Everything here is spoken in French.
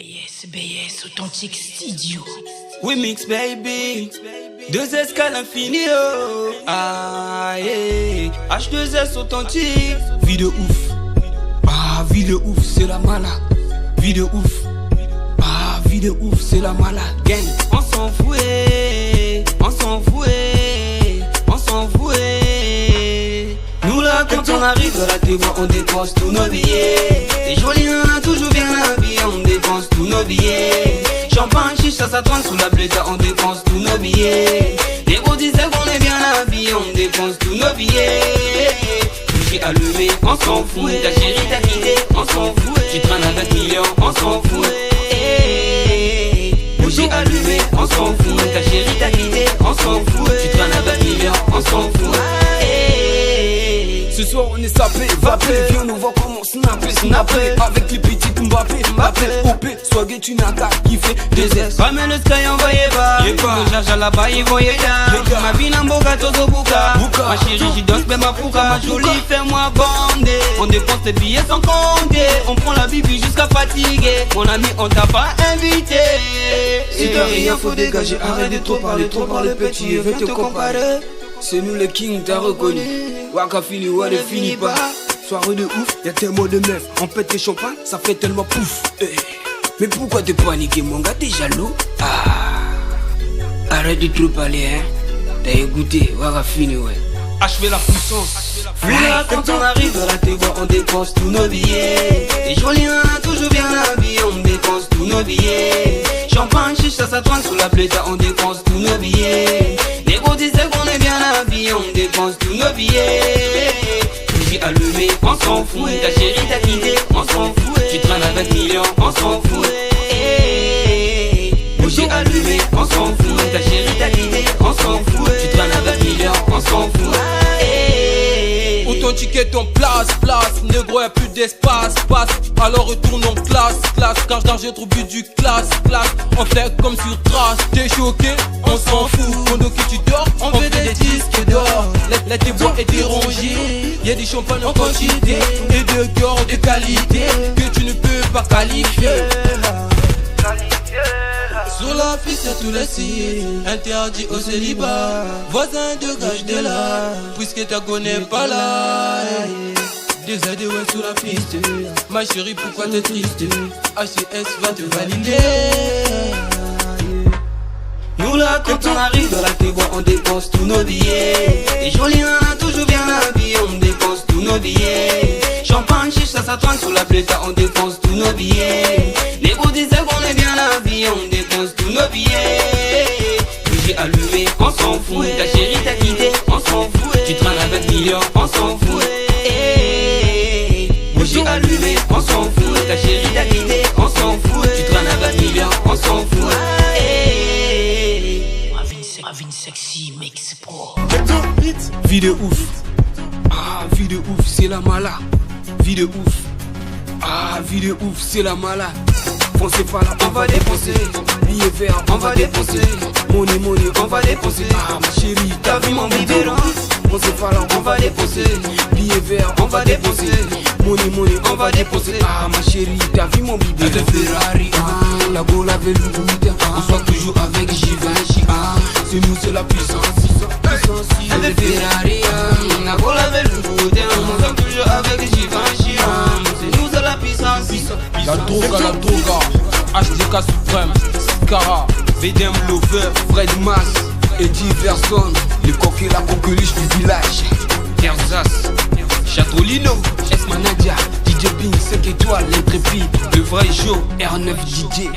BS authentique studio. We mix baby, 2S qu'à l'infini oh. Ah yeah. H2S authentique. Vie de ouf. Ah vie de ouf c'est la malade. Vie de ouf. Ah vie de ouf c'est la malade. Gang, on s'en fout, on s'en fout, on s'en fout. Nous là quand on arrive dans la table on dépense tous nos billets. Les jolis nanas toujours bien habillés, on dépense tous nos billets. Champagne, chicha, ça tourne sous la bléda, on dépense tous nos billets. Les gros disaient qu'on est bien habillés, on dépense tous nos billets. Bougie allumée, on s'en fout. Ta chérie t'a quitté, on s'en fout. Tu traînes avec millions, on s'en fout. Bougie allumée, on s'en fout. Ta chérie t'a quitté, on s'en fout. Tu traînes avec millions, on s'en fout. Ce soir on est sapé, vapé. Viens nous voir comment snapper. Avec les petits Mbappé, OP, swagé tu n'as qu'à kiffer. Des S, ramène le sky envoyé pas. Je cherche là-bas, ils voyaient là. Ma vie n'a boca, tozo buka. Ma chérie, j'y danse, même ma fouka. Ma jolie, fais-moi bander. On dépense tes billets sans compter. On prend la bibi jusqu'à fatiguer. Mon ami, on t'a pas invité. Si t'as rien, faut dégager. Arrête de trop parler petit. Et veux te comparer. C'est nous les kings, t'as reconnu. Waka fini, ouais, ne finit pas. Soirée de ouf, y'a tellement de meufs. On pète les champagnes, ça fait tellement pouf. Mais pourquoi te paniquer, mon gars, t'es jaloux? Arrête de trop parler, hein. T'as écouté, Waka fini, ouais. Achever la puissance. Là, quand on arrive dans la table, on dépense tous nos billets. Les jolis nanas toujours bien habillés, on dépense tous nos billets. Champagne, chicha, ça tourne sous la bléda, on dépense tous nos billets. Les gros disaient qu'on est bien habillés, on dépense tous nos billets. Bougie allumée, on s'en fout. Ta chérie t'a quitté, on s'en fout. Tu traînes avec millions, on s'en fout. Bougie allumée, on s'en fout. Ta chérie t'a quitté, on s'en fout. Tu traînes avec millions, on s'en fout. Authentique est en place, négro y'a plus d'espace, passe. Alors retourne en classe, car j'ai trop bu du classe. On fait comme sur trace, t'es choqué, on s'en fout. Pendant que tu dors, on fait des disques d'or. La bois est dérangée, y'a des champagnes en quantité et de cœur de qualité que tu ne peux pas qualifier. Sur la piste tous les signes, interdit au célibat. Voisin de gage de là, puisque t'as connais pas là. Des aides ouais sur la piste. Ma chérie pourquoi t'es triste? HCS va te valider. Nous là quand on arrive dans la table on dépense tous nos billets. Les jolis nanas toujours bien habillés, on dépense tous nos billets. Champagne, chicha, ça tourne sous la bléda, on dépense tous nos billets. Les gros disaient qu'on est bien habillés, on dépense tous nos billets. Bougie allumée, on s'en fout. Ta chérie t'a quitté, on s'en fout. Tu traînes avec millions, on s'en fout. Bougie allumée, on s'en fout. Ta chérie t'a quitté, on s'en fout. Tu traînes avec millions, on s'en fout. Avine sexy mix pro. Vie de ouf. Ah, vie de ouf, c'est la malade. Vie de ouf. Ah, vie de ouf, c'est la malade. Foncez pas là, on va dépenser. Billets verts, on va dépenser. Money, on va dépenser. Ah, ma chérie, t'as vu mon biberon? Foncez pas là, on va dépenser. Billets verts, on va dépenser. Money, on va dépenser. Ah, ma chérie, t'as vu mon biberon? De Ferrari, ah, la Gola Veloute. On soit toujours avec Givenchy. Ah, c'est nous, c'est la puissance. De Ferrari, la Gola Veloute. On soit toujours avec Givenchy. C'est nous, c'est la puissance. La droga, HDK Suprême, Scara, VDM Lover, Fred Mas, Eddie Verson, les coquets, la coqueluche du village. Erzas, Chatolino, S Manadia, DJ Ping, 5 étoiles, l'intrépide, le vrai Joe, R9 DJ.